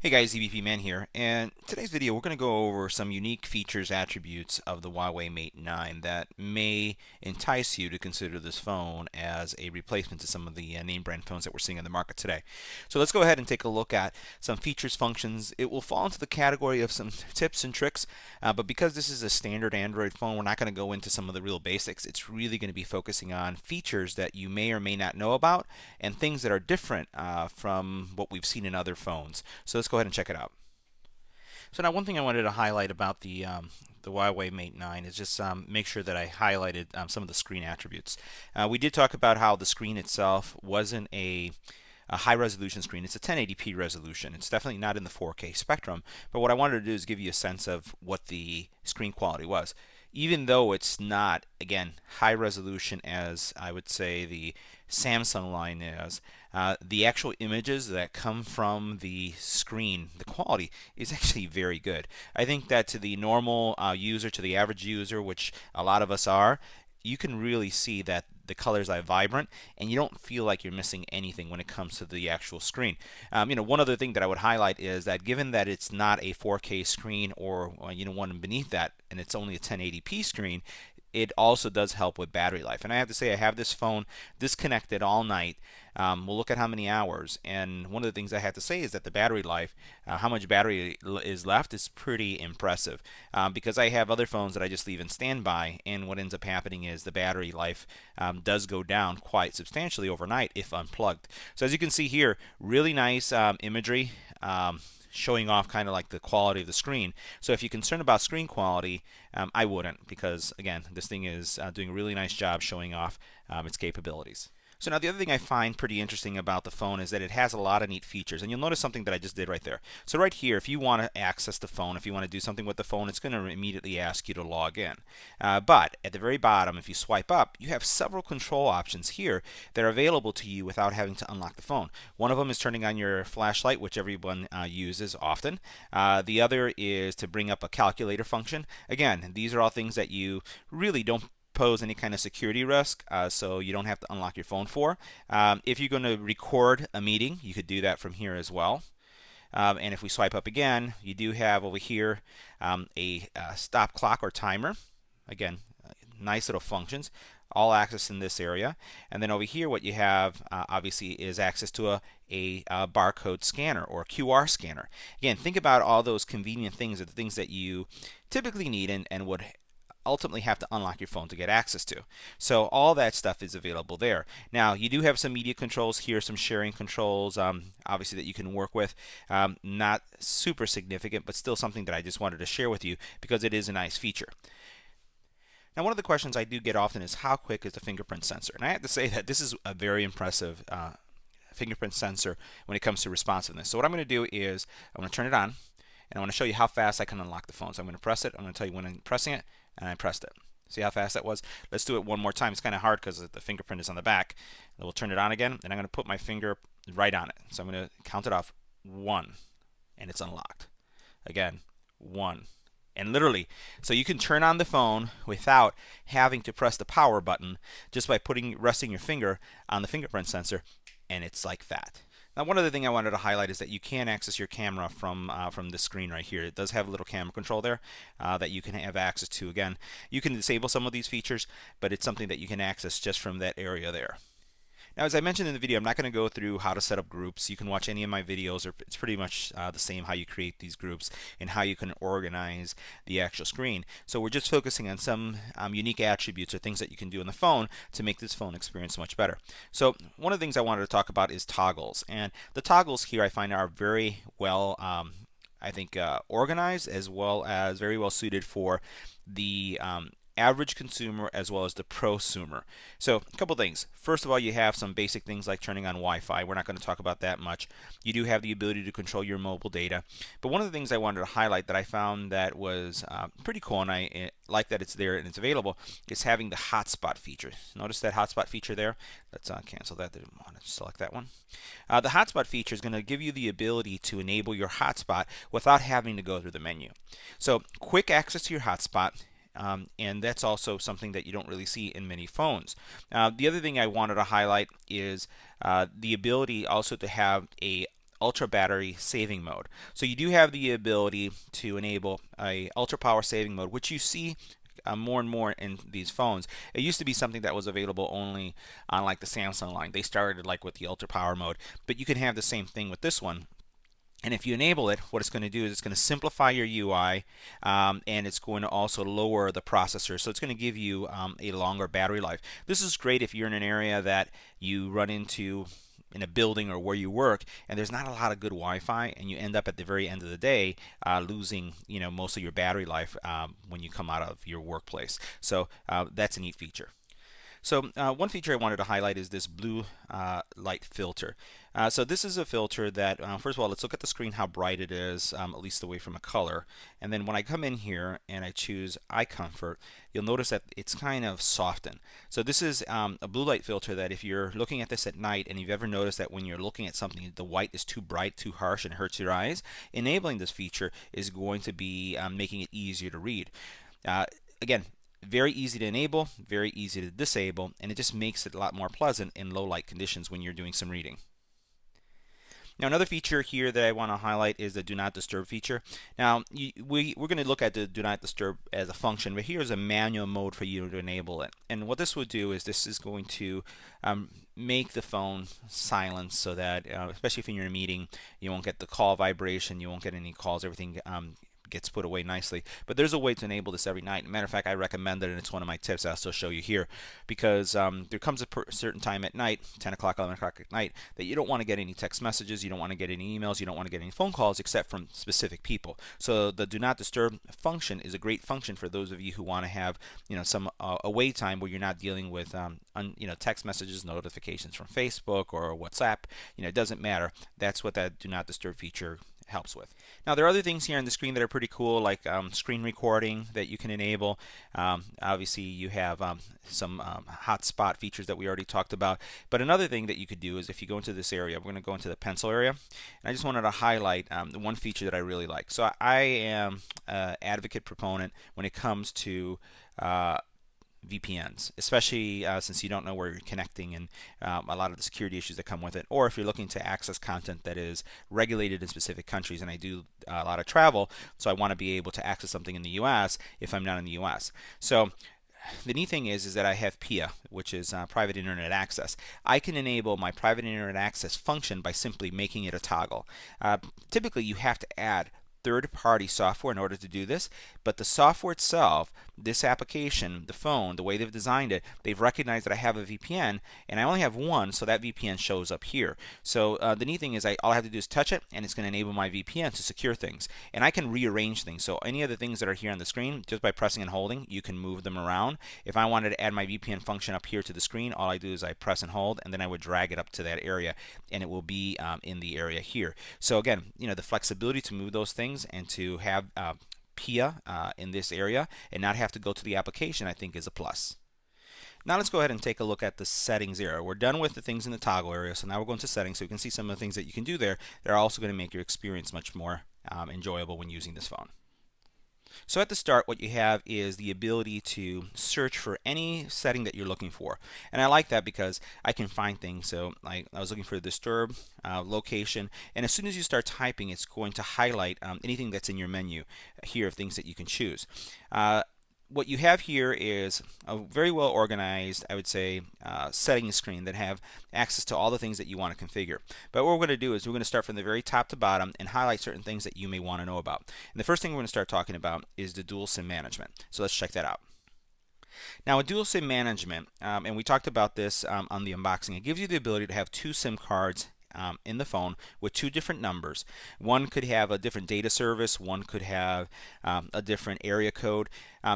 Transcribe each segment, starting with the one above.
Hey guys, EBPMAN here, and in today's video we're going to go over some unique features, attributes of the Huawei Mate 9 that may entice you to consider this phone as a replacement to some of the name brand phones that we're seeing in the market today. So let's go ahead and take a look at some features, functions. It will fall into the category of some tips and tricks, but because this is a standard Android phone, we're not going to go into some of the real basics. It's really going to be focusing on features that you may or may not know about and things that are different from what we've seen in other phones. So let's go ahead and check it out. So now one thing I wanted to highlight about the Huawei Mate 9 is just make sure that I highlighted some of the screen attributes. We did talk about how the screen itself wasn't a high resolution screen. It's a 1080p resolution. It's definitely not in the 4K spectrum, but what I wanted to do is give you a sense of what the screen quality was. Even though it's not, again, high resolution as I would say the Samsung line is, the actual images that come from the screen, the quality is actually very good. I think that to the normal user, to the average user, which a lot of us are, you can really see that the colors are vibrant and you don't feel like you're missing anything when it comes to the actual screen. One other thing that I would highlight is that given that it's not a 4K screen or one beneath that and it's only a 1080p screen, it also does help with battery life. And I have to say, I have this phone disconnected all night. We'll look at how many hours. And one of the things I have to say is that the battery life, how much battery is left, is pretty impressive. Because I have other phones that I just leave in standby, and what ends up happening is the battery life does go down quite substantially overnight if unplugged. So as you can see here, really nice imagery. Showing off kind of like the quality of the screen. So if you're concerned about screen quality, I wouldn't, because again, this thing is doing a really nice job showing off its capabilities. So now the other thing I find pretty interesting about the phone is that it has a lot of neat features, and you'll notice something that I just did right there. So right here, if you want to access the phone, if you want to do something with the phone, it's going to immediately ask you to log in. But at the very bottom, if you swipe up, you have several control options here that are available to you without having to unlock the phone. One of them is turning on your flashlight, which everyone uses often. The other is to bring up a calculator function. Again, these are all things that you really don't pose any kind of security risk, so you don't have to unlock your phone for. If you're going to record a meeting, you could do that from here as well. And if we swipe up again, you do have over here a stop clock or timer. Again, nice little functions. All access in this area. And then over here, what you have obviously is access to a barcode scanner or QR scanner. Again, think about all those convenient things, or the things that you typically need and would ultimately have to unlock your phone to get access to. So all that stuff is available there. Now you do have some media controls here, some sharing controls, obviously that you can work with. Not super significant, but still something that I just wanted to share with you because it is a nice feature. Now, one of the questions I do get often is how quick is the fingerprint sensor? And I have to say that this is a very impressive fingerprint sensor when it comes to responsiveness. So what I'm going to do is I'm going to turn it on, and I want to show you how fast I can unlock the phone. So I'm going to press it. I'm going to tell you when I'm pressing it, and I pressed it. See how fast that was? Let's do it one more time. It's kind of hard because the fingerprint is on the back. We'll turn it on again, and I'm going to put my finger right on it. So I'm going to count it off. 1, and it's unlocked. Again, 1. And literally, so you can turn on the phone without having to press the power button just by resting your finger on the fingerprint sensor, and it's like that. Now, one other thing I wanted to highlight is that you can access your camera from the screen right here. It does have a little camera control there that you can have access to. Again, you can disable some of these features, but it's something that you can access just from that area there. Now, as I mentioned in the video, I'm not going to go through how to set up groups. You can watch any of my videos, or it's pretty much the same how you create these groups and how you can organize the actual screen. So we're just focusing on some unique attributes or things that you can do on the phone to make this phone experience much better. So one of the things I wanted to talk about is toggles. And the toggles here I find are very well I think organized, as well as very well suited for the average consumer as well as the prosumer. So a couple things. First of all, you have some basic things like turning on Wi-Fi. We're not going to talk about that much. You do have the ability to control your mobile data. But one of the things I wanted to highlight that I found that was pretty cool, and I like that it's there and it's available, is having the hotspot feature. Notice that hotspot feature there. Let's cancel that. I want to select that one. The hotspot feature is going to give you the ability to enable your hotspot without having to go through the menu. So quick access to your hotspot. And that's also something that you don't really see in many phones. The other thing I wanted to highlight is the ability also to have a ultra battery saving mode. So you do have the ability to enable a ultra power saving mode, which you see more and more in these phones. It used to be something that was available only on like the Samsung line. They started like with the ultra power mode, but you can have the same thing with this one. And if you enable it, what it's going to do is it's going to simplify your UI, and it's going to also lower the processor. So it's going to give you a longer battery life. This is great if you're in an area that you run into in a building or where you work, and there's not a lot of good Wi-Fi, and you end up at the very end of the day losing, most of your battery life when you come out of your workplace. So that's a neat feature. So one feature I wanted to highlight is this blue light filter. So this is a filter that, first of all, let's look at the screen, how bright it is, at least away from a color. And then when I come in here and I choose eye comfort, you'll notice that it's kind of softened. So this is a blue light filter that if you're looking at this at night and you've ever noticed that when you're looking at something, the white is too bright, too harsh, and hurts your eyes, enabling this feature is going to be making it easier to read. Again, very easy to enable, very easy to disable, and it just makes it a lot more pleasant in low light conditions when you're doing some reading. Now another feature here that I want to highlight is the Do Not Disturb feature. Now we're going to look at the Do Not Disturb as a function, but here's a manual mode for you to enable it. And what this would do is this is going to make the phone silent so that, especially if you're in a meeting, you won't get the call vibration, you won't get any calls, everything gets put away nicely. But there's a way to enable this every night. Matter of fact, I recommend it, and it's one of my tips I'll still show you here, because there comes a certain time at night, 10 o'clock, 11 o'clock at night, that you don't want to get any text messages, you don't want to get any emails, you don't want to get any phone calls except from specific people. So the Do Not Disturb function is a great function for those of you who want to have some away time where you're not dealing with text messages, notifications from Facebook or WhatsApp. It doesn't matter. That's what that Do Not Disturb feature helps with. Now there are other things here on the screen that are pretty cool, like screen recording that you can enable. Obviously you have some hotspot features that we already talked about, but another thing that you could do is if you go into this area, we're going to go into the pencil area, and I just wanted to highlight the one feature that I really like. So I am an advocate proponent when it comes to VPNs, especially since you don't know where you're connecting and a lot of the security issues that come with it, or if you're looking to access content that is regulated in specific countries. And I do a lot of travel, so I want to be able to access something in the US if I'm not in the US. So the neat thing is that I have PIA, which is private internet access. I can enable my private internet access function by simply making it a toggle. Typically you have to add third-party software in order to do this, but the software itself, this application, the phone, the way they've designed it, they've recognized that I have a VPN, and I only have one, so that VPN shows up here. So the neat thing is all I have to do is touch it, and it's going to enable my VPN to secure things. And I can rearrange things, so any of the things that are here on the screen, just by pressing and holding, you can move them around. If I wanted to add my VPN function up here to the screen, all I do is I press and hold, and then I would drag it up to that area, and it will be in the area here. So again, the flexibility to move those things and to have PIA in this area and not have to go to the application, I think is a plus. Now let's go ahead and take a look at the settings area. We're done with the things in the toggle area, so now we're going to settings so you can see some of the things that you can do there that are also going to make your experience much more enjoyable when using this phone. So at the start, what you have is the ability to search for any setting that you're looking for. And I like that because I can find things. So like I was looking for disturb, location, and as soon as you start typing, it's going to highlight anything that's in your menu here of things that you can choose. What you have here is a very well organized, I would say, settings screen that have access to all the things that you want to configure. But what we're going to do is we're going to start from the very top to bottom and highlight certain things that you may want to know about. And the first thing we're going to start talking about is the dual SIM management. So let's check that out. Now, with dual SIM management, and we talked about this on the unboxing, it gives you the ability to have two SIM cards in the phone with two different numbers. One could have a different data service, one could have a different area code.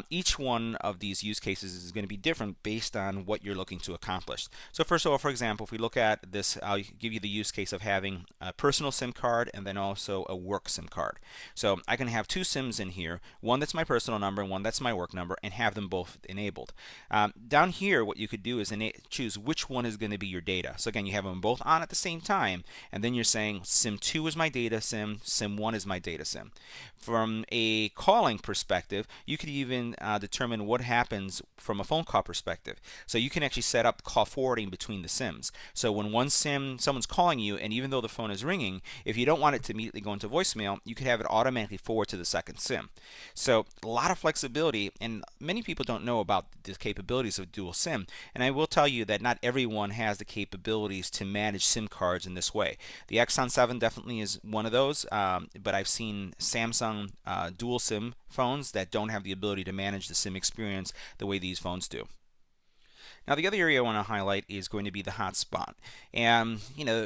Each one of these use cases is going to be different based on what you're looking to accomplish. So first of all, for example, if we look at this, I'll give you the use case of having a personal SIM card and then also a work SIM card. So I can have two SIMs in here, one that's my personal number and one that's my work number, and have them both enabled. Down here, what you could do is choose which one is going to be your data. So again, you have them both on at the same time, time, and then you're saying SIM 2 is my data SIM, SIM 1 is my data SIM. From a calling perspective, you could even determine what happens from a phone call perspective. So you can actually set up call forwarding between the SIMs. So when one SIM, someone's calling you, and even though the phone is ringing, if you don't want it to immediately go into voicemail, you could have it automatically forward to the second SIM. So a lot of flexibility, and many people don't know about the capabilities of dual SIM. And I will tell you that not everyone has the capabilities to manage SIM cards in this way. The Exxon 7 definitely is one of those, but I've seen Samsung dual SIM phones that don't have the ability to manage the SIM experience the way these phones do. Now, the other area I want to highlight is going to be the hotspot. And,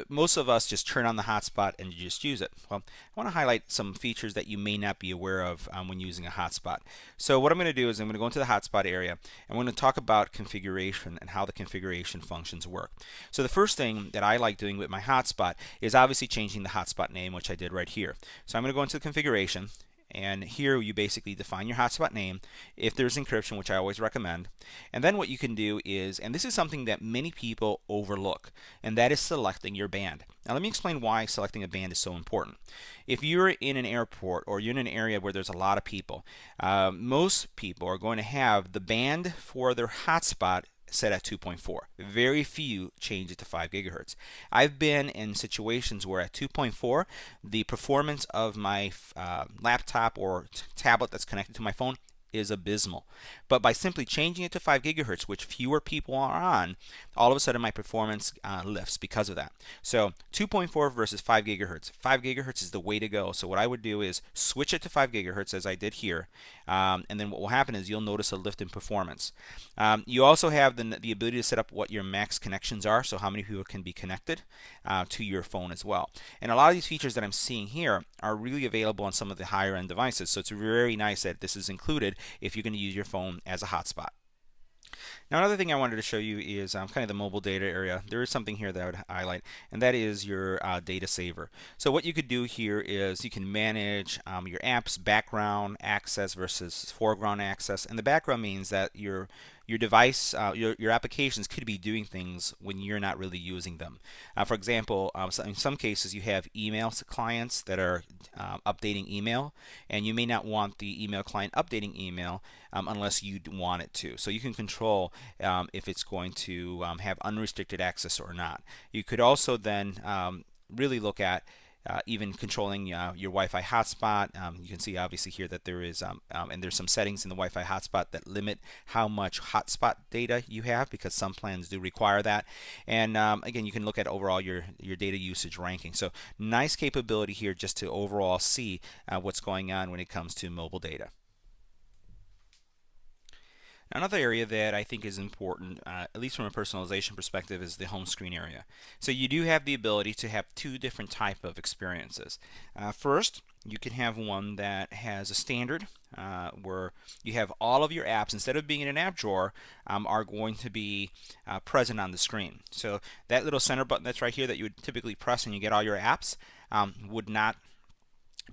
most of us just turn on the hotspot and just use it. Well, I want to highlight some features that you may not be aware of when using a hotspot. So what I'm going to do is I'm going to go into the hotspot area, and we're going to talk about configuration and how the configuration functions work. So the first thing that I like doing with my hotspot is obviously changing the hotspot name, which I did right here. So I'm going to go into the configuration. And here you basically define your hotspot name if there's encryption, which I always recommend. And then what you can do is, and this is something that many people overlook, and that is selecting your band. Now let me explain why selecting a band is so important. If you're in an airport or you're in an area where there's a lot of people, most people are going to have the band for their hotspot set at 2.4. Very few change it to 5 gigahertz. I've been in situations where at 2.4, the performance of my laptop or tablet that's connected to my phone is abysmal. But by simply changing it to 5 gigahertz, which fewer people are on, all of a sudden my performance lifts because of that. So 2.4 versus 5 gigahertz. 5 gigahertz is the way to go. So what I would do is switch it to 5 gigahertz as I did here. And then what will happen is you'll notice a lift in performance. You also have the ability to set up what your max connections are, so how many people can be connected to your phone as well. And a lot of these features that I'm seeing here are really available on some of the higher end devices. So it's very nice that this is included if you're going to use your phone as a hotspot. Now, another thing I wanted to show you is kind of the mobile data area. There is something here that I would highlight, and that is your data saver. So what you could do here is you can manage your apps background access versus foreground access, and the background means that your device, your applications could be doing things when you're not really using them. For example, in some cases you have email clients that are updating email, and you may not want the email client updating email unless you want it to. So you can control if it's going to have unrestricted access or not. You could also then really look at even controlling your Wi-Fi hotspot. You can see obviously here that there is, and there's some settings in the Wi-Fi hotspot that limit how much hotspot data you have, because some plans do require that. And again, you can look at overall your data usage ranking. So nice capability here just to overall see what's going on when it comes to mobile data. Another area that I think is important, at least from a personalization perspective, is the home screen area. So you do have the ability to have two different type of experiences. First, you can have one that has a standard where you have all of your apps, instead of being in an app drawer, are going to be present on the screen. So that little center button that's right here that you would typically press and you get all your apps would not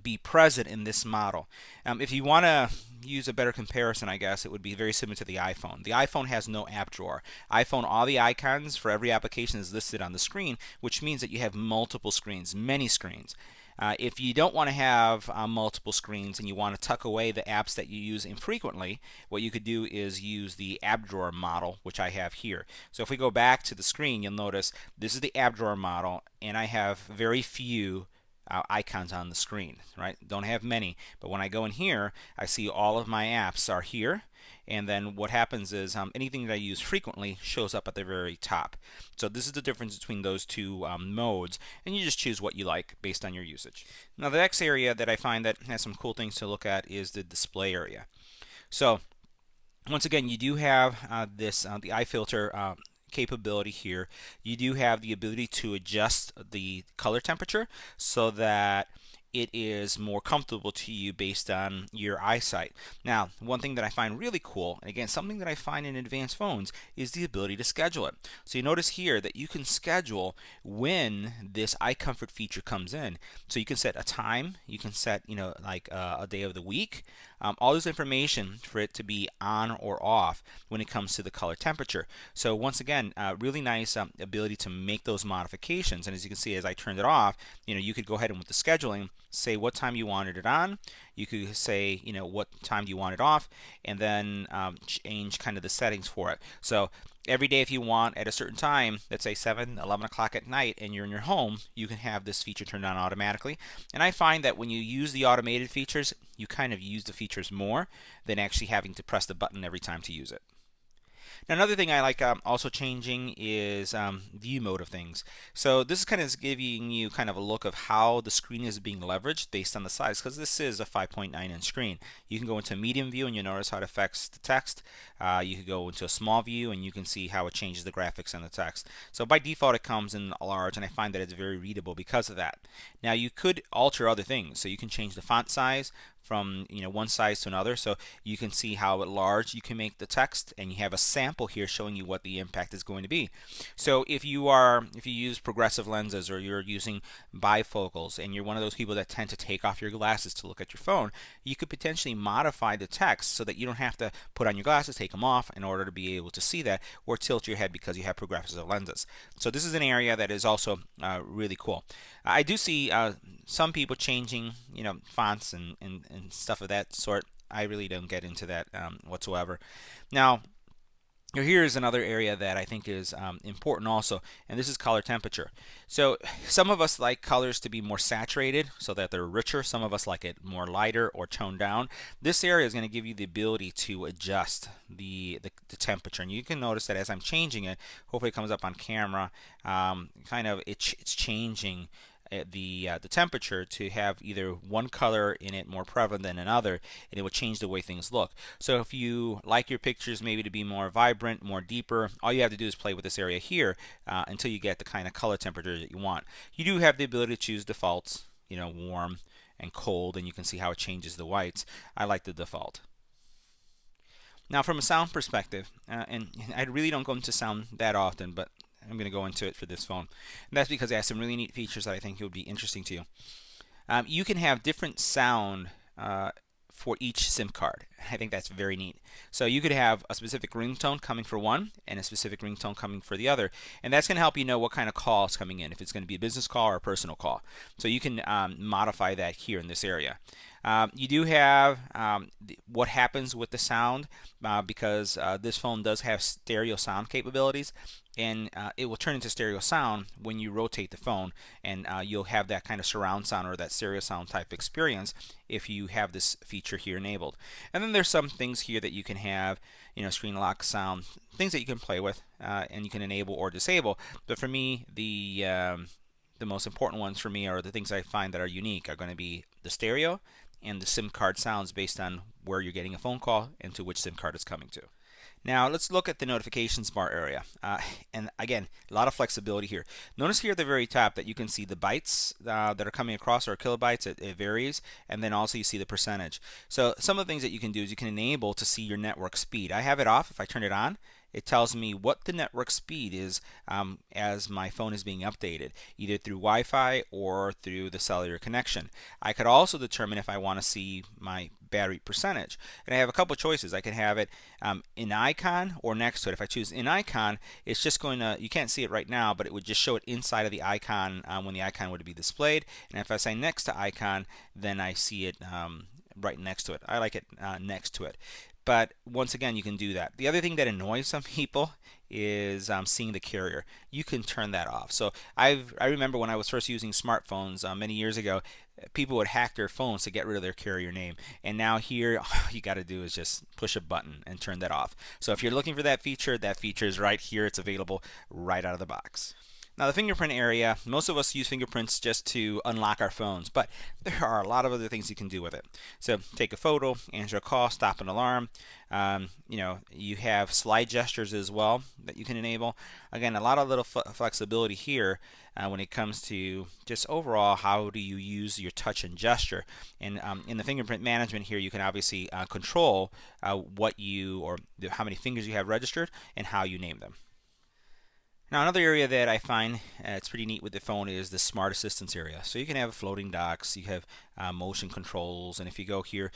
be present in this model. If you want to use a better comparison, I guess it would be very similar to the iPhone. The iPhone has no app drawer. iPhone, all the icons for every application is listed on the screen, which means that you have multiple screens, many screens. If you don't want to have multiple screens and you want to tuck away the apps that you use infrequently, what you could do is use the app drawer model, which I have here. So if we go back to the screen, you'll notice this is the app drawer model, and I have very few icons on the screen, right? Don't have many, but when I go in here, I see all of my apps are here, and then what happens is anything that I use frequently shows up at the very top. So this is the difference between those two modes, and you just choose what you like based on your usage. Now the next area that I find that has some cool things to look at is the display area. So once again, you do have this the iFilter capability here. You do have the ability to adjust the color temperature so that it is more comfortable to you based on your eyesight. Now, one thing that I find really cool, and again, something that I find in advanced phones, is the ability to schedule it. So you notice here that you can schedule when this eye comfort feature comes in. So you can set a time, you can set, like a day of the week, all this information for it to be on or off when it comes to the color temperature. So once again, really nice ability to make those modifications. And as you can see, as I turned it off, you could go ahead and with the scheduling, say what time you wanted it on. You could say, what time do you want it off, and then change kind of the settings for it. So every day if you want at a certain time, let's say 7, 11 o'clock at night, and you're in your home, you can have this feature turned on automatically. And I find that when you use the automated features, you kind of use the features more than actually having to press the button every time to use it. Now, another thing I like also changing is view mode of things. So this is kind of giving you kind of a look of how the screen is being leveraged based on the size, because this is a 5.9-inch screen. You can go into medium view and you notice how it affects the text. You could go into a small view and you can see how it changes the graphics and the text. So by default it comes in large, and I find that it's very readable because of that. Now you could alter other things. So you can change the font size from one size to another, so you can see how large you can make the text, and you have a sample here showing you what the impact is going to be. So if you use progressive lenses, or you're using bifocals, and you're one of those people that tend to take off your glasses to look at your phone, you could potentially modify the text so that you don't have to put on your glasses, take them off in order to be able to see that, or tilt your head because you have progressive lenses. So this is an area that is also really cool. I do see some people changing fonts and stuff of that sort. I really don't get into that whatsoever. Now, here is another area that I think is important also, and this is color temperature. So some of us like colors to be more saturated so that they're richer. Some of us like it more lighter or toned down. This area is going to give you the ability to adjust the temperature, and you can notice that as I'm changing it, hopefully it comes up on camera, it's changing the temperature to have either one color in it more prevalent than another, and it will change the way things look. So if you like your pictures maybe to be more vibrant, more deeper, all you have to do is play with this area here until you get the kind of color temperature that you want. You do have the ability to choose defaults, warm and cold, and you can see how it changes the whites. I like the default. Now from a sound perspective, and I really don't go into sound that often, but I'm going to go into it for this phone. And that's because it has some really neat features that I think would be interesting to you. You can have different sound for each SIM card. I think that's very neat. So you could have a specific ringtone coming for one and a specific ringtone coming for the other, and that's going to help you know what kind of call is coming in, if it's going to be a business call or a personal call. So you can modify that here in this area. You do have what happens with the sound because this phone does have stereo sound capabilities, and it will turn into stereo sound when you rotate the phone, and you'll have that kind of surround sound or that stereo sound type experience if you have this feature here enabled. And then there's some things here that you can have, screen lock sound, things that you can play with and you can enable or disable. But for me, the most important ones for me, are the things I find that are unique, are going to be the stereo and the SIM card sounds based on where you're getting a phone call and to which SIM card it's coming to. Now let's look at the notifications bar area, and again, a lot of flexibility here. Notice here at the very top that you can see the bytes that are coming across, or kilobytes. It varies, and then also you see the percentage. So some of the things that you can do is you can enable to see your network speed. I have it off. If I turn it on, it tells me what the network speed is as my phone is being updated, either through Wi-Fi or through the cellular connection. I could also determine if I want to see my battery percentage, and I have a couple choices. I can have it in icon or next to it. If I choose in icon, it's just going to, you can't see it right now, but it would just show it inside of the icon when the icon would be displayed. And if I say next to icon, then I see it right next to it. I like it next to it. But once again, you can do that. The other thing that annoys some people is seeing the carrier. You can turn that off. So I remember when I was first using smartphones many years ago, people would hack their phones to get rid of their carrier name. And now here, all you got to do is just push a button and turn that off. So if you're looking for that feature is right here. It's available right out of the box. Now the fingerprint area, most of us use fingerprints just to unlock our phones, but there are a lot of other things you can do with it. So take a photo, answer a call, stop an alarm. You have slide gestures as well that you can enable. Again, a lot of little flexibility here when it comes to just overall how do you use your touch and gesture. And in the fingerprint management here, you can obviously control what you or how many fingers you have registered and how you name them. Now another area that I find it's pretty neat with the phone is the smart assistance area. So you can have floating docks, you have motion controls, and if you go here,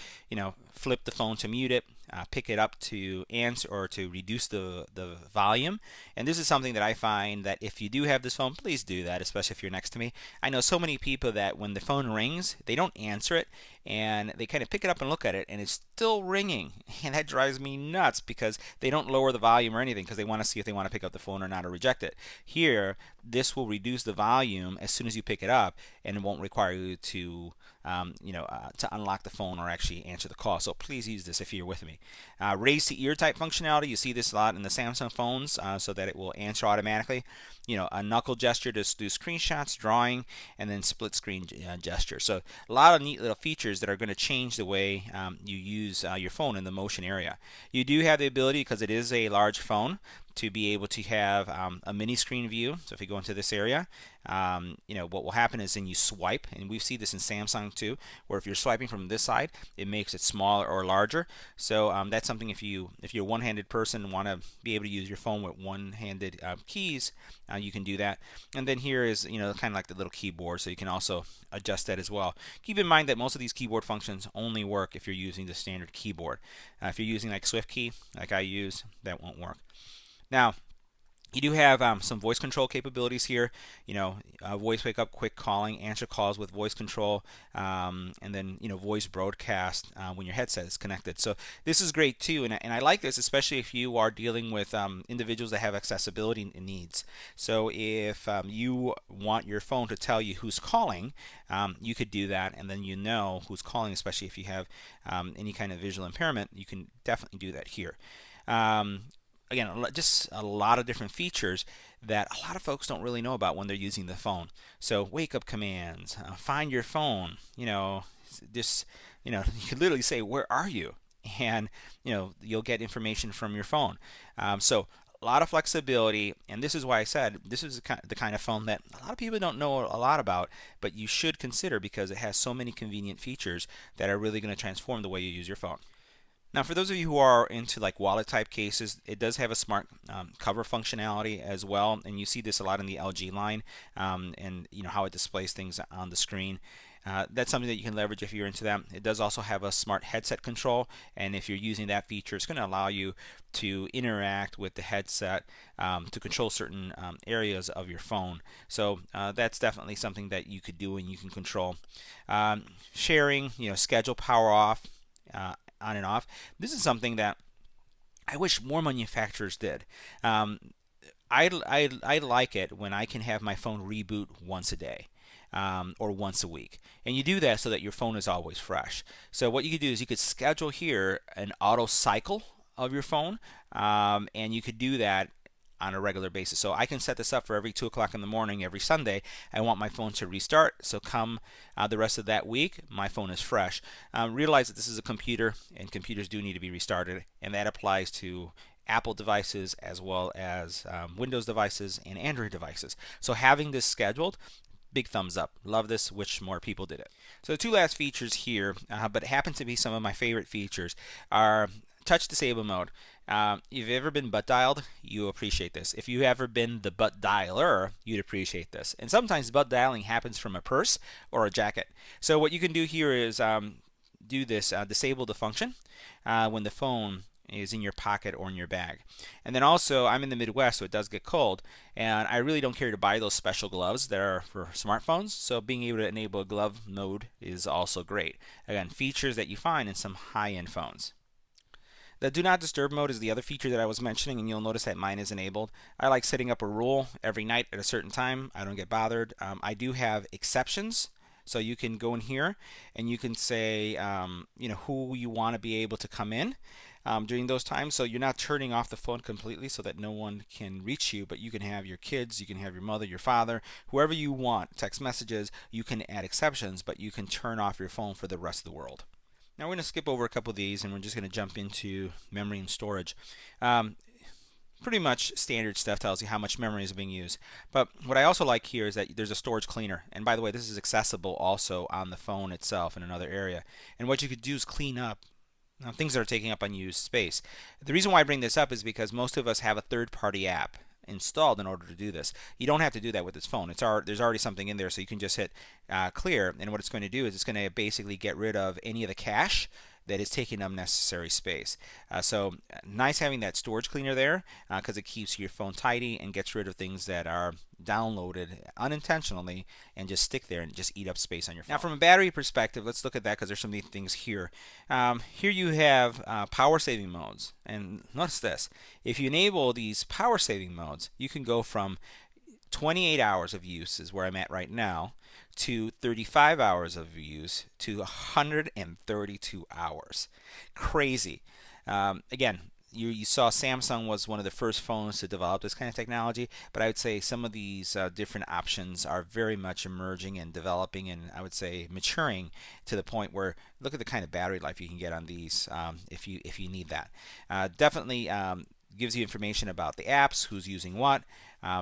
flip the phone to mute it, pick it up to answer or to reduce the volume. And this is something that I find that if you do have this phone, please do that, especially if you're next to me. I know so many people that when the phone rings, they don't answer it and they kind of pick it up and look at it and it's still ringing, and that drives me nuts because they don't lower the volume or anything because they want to see if they want to pick up the phone or not or reject it. Here, this will reduce the volume as soon as you pick it up, and it won't require you to to unlock the phone or actually answer the call. So please use this if you're with me. Raise to ear type functionality. You see this a lot in the Samsung phones, so that it will answer automatically. A knuckle gesture to do screenshots, drawing, and then split screen gesture. So a lot of neat little features that are going to change the way you use your phone in the motion area. You do have the ability, because it is a large phone, to be able to have a mini screen view. So if you go into this area, what will happen is then you swipe, and we see this in Samsung too, where if you're swiping from this side, it makes it smaller or larger. So that's something if you're a one-handed person and want to be able to use your phone with one-handed keys, you can do that. And then here is kind of like the little keyboard, so you can also adjust that as well. Keep in mind that most of these keyboard functions only work if you're using the standard keyboard. If you're using like SwiftKey, like I use, that won't work. Now, you do have some voice control capabilities here. Voice wake up, quick calling, answer calls with voice control, and then voice broadcast when your headset is connected. So this is great too, and I like this especially if you are dealing with individuals that have accessibility needs. So if you want your phone to tell you who's calling, you could do that, and then who's calling, especially if you have any kind of visual impairment. You can definitely do that here. Again, just a lot of different features that a lot of folks don't really know about when they're using the phone. So wake up commands, find your phone, you could literally say, where are you? And you'll get information from your phone. So a lot of flexibility, and this is why I said this is the kind of phone that a lot of people don't know a lot about, but you should consider because it has so many convenient features that are really going to transform the way you use your phone. Now, for those of you who are into like wallet type cases, it does have a smart cover functionality as well, and you see this a lot in the LG line, and how it displays things on the screen. That's something that you can leverage if you're into that. It does also have a smart headset control, and if you're using that feature, it's going to allow you to interact with the headset to control certain areas of your phone. So that's definitely something that you could do and you can control. Sharing, schedule, power off, on and off. This is something that I wish more manufacturers did. I like it when I can have my phone reboot once a day. Or once a week, and you do that so that your phone is always fresh. So what you could do is you could schedule here an auto cycle of your phone, and you could do that on a regular basis. So I can set this up for every 2 o'clock in the morning every Sunday. I want my phone to restart, so come the rest of that week, my phone is fresh. Realize that this is a computer, and computers do need to be restarted, and that applies to Apple devices as well as Windows devices and Android devices. So having this scheduled, big thumbs up. Love this. Wish more people did it. So the two last features here, but it happen to be some of my favorite features, are touch disable mode. If you've ever been butt dialed, you appreciate this. If you've ever been the butt dialer, you'd appreciate this. And sometimes butt dialing happens from a purse or a jacket. So what you can do here is do this, disable the function when the phone is in your pocket or in your bag. And then also, I'm in the Midwest, so it does get cold, and I really don't care to buy those special gloves that are for smartphones, so being able to enable a glove mode is also great. Again, features that you find in some high-end phones. The do not disturb mode is the other feature that I was mentioning, and you'll notice that mine is enabled. I like setting up a rule every night at a certain time. I don't get bothered. I do have exceptions. So you can go in here and you can say, who you want to be able to come in. during those times. So you're not turning off the phone completely so that no one can reach you, but you can have your kids, you can have your mother, your father, whoever you want, text messages. You can add exceptions, but you can turn off your phone for the rest of the world. Now we're going to skip over a couple of these and we're just going to jump into memory and storage. Pretty much standard stuff tells you how much memory is being used. But what I also like here is that there's a storage cleaner. And by the way, this is accessible also on the phone itself in another area. And what you could do is clean up things that are taking up unused space. The reason why I bring this up is because most of us have a third-party app installed in order to do this. You don't have to do that with this phone. There's already something in there, so you can just hit clear, and what it's going to do is it's going to basically get rid of any of the cache that is taking unnecessary space. So nice having that storage cleaner there because it keeps your phone tidy and gets rid of things that are downloaded unintentionally and just stick there and just eat up space on your phone. Now from a battery perspective, let's look at that because there's some neat things here. Here you have power saving modes, and notice this. If you enable these power saving modes, you can go from 28 hours of use is where I'm at right now to 35 hours of use to 132 hours. Crazy. Again, you saw Samsung was one of the first phones to develop this kind of technology, but I would say some of these different options are very much emerging and developing, and I would say maturing to the point where look at the kind of battery life you can get on these if you need that. Definitely gives you information about the apps, who's using what.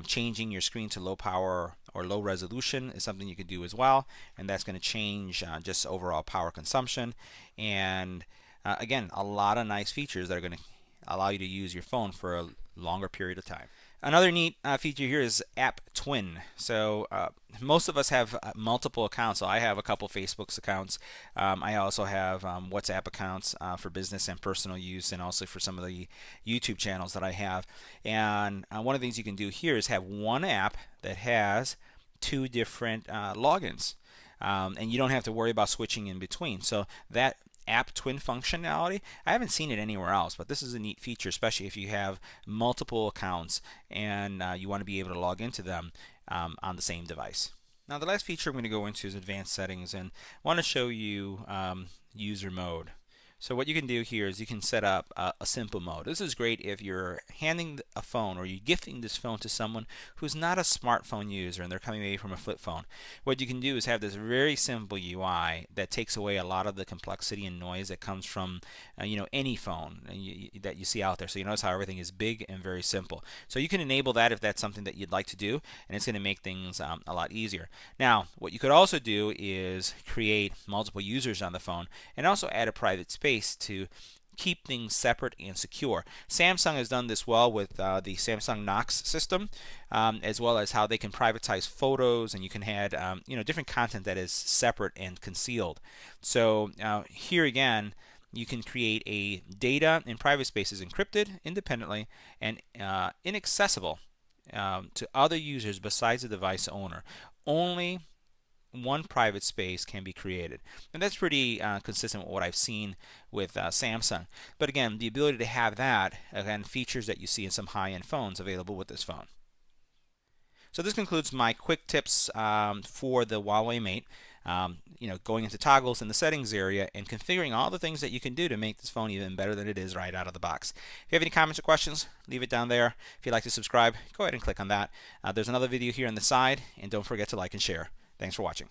Changing your screen to low power or low resolution is something you can do as well, and that's going to change just overall power consumption. And again, a lot of nice features that are going to allow you to use your phone for a longer period of time. Another neat feature here is App Twin. So most of us have multiple accounts. So I have a couple Facebook accounts. I also have WhatsApp accounts for business and personal use, and also for some of the YouTube channels that I have. And one of the things you can do here is have one app that has two different logins. And you don't have to worry about switching in between. So that App Twin functionality, I haven't seen it anywhere else, but this is a neat feature, especially if you have multiple accounts and you want to be able to log into them on the same device. Now the last feature I'm going to go into is advanced settings, and I want to show you user mode. So what you can do here is you can set up a simple mode. This is great if you're handing a phone or you're gifting this phone to someone who's not a smartphone user and they're coming maybe from a flip phone. What you can do is have this very simple UI that takes away a lot of the complexity and noise that comes from any phone that you see out there. So you notice how everything is big and very simple. So you can enable that if that's something that you'd like to do, and it's going to make things a lot easier. Now what you could also do is create multiple users on the phone and also add a private space to keep things separate and secure. Samsung has done this well with the Samsung Knox system, as well as how they can privatize photos, and you can add different content that is separate and concealed. So here again, you can create a data in private spaces encrypted independently and inaccessible to other users besides the device owner. Only one private space can be created, and that's pretty consistent with what I've seen with Samsung. But again, the ability to have that, again, features that you see in some high-end phones available with this phone. So this concludes my quick tips for the Huawei Mate. Going into toggles in the settings area and configuring all the things that you can do to make this phone even better than it is right out of the box. If you have any comments or questions, leave it down there. If you'd like to subscribe, go ahead and click on that. There's another video here on the side, and don't forget to like and share. Thanks for watching.